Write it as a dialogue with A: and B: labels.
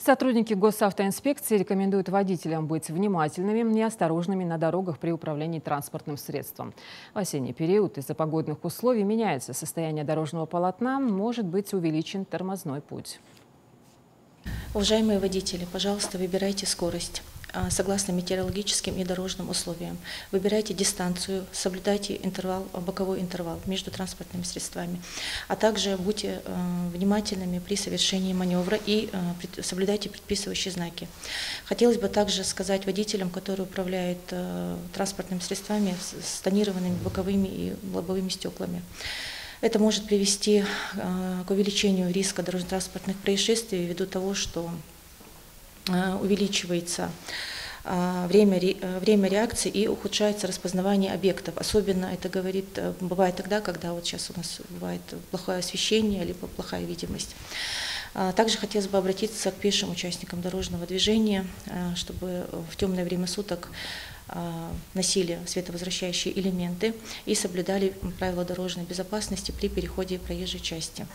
A: Сотрудники госавтоинспекции рекомендуют водителям быть внимательными и осторожными на дорогах при управлении транспортным средством. В осенний период из-за погодных условий меняется состояние дорожного полотна, может быть увеличен тормозной путь.
B: Уважаемые водители, пожалуйста, выбирайте скорость согласно метеорологическим и дорожным условиям. Выбирайте дистанцию, соблюдайте боковой интервал между транспортными средствами, а также будьте внимательными при совершении маневра и соблюдайте предписывающие знаки. Хотелось бы также сказать водителям, которые управляют транспортными средствами с тонированными боковыми и лобовыми стеклами. Это может привести к увеличению риска дорожно-транспортных происшествий ввиду того, что увеличивается время реакции и ухудшается распознавание объектов. Особенно это бывает тогда, когда вот сейчас у нас бывает плохое освещение, либо плохая видимость. Также хотелось бы обратиться к пешим участникам дорожного движения, чтобы в темное время суток носили световозвращающие элементы и соблюдали правила дорожной безопасности при переходе проезжей части.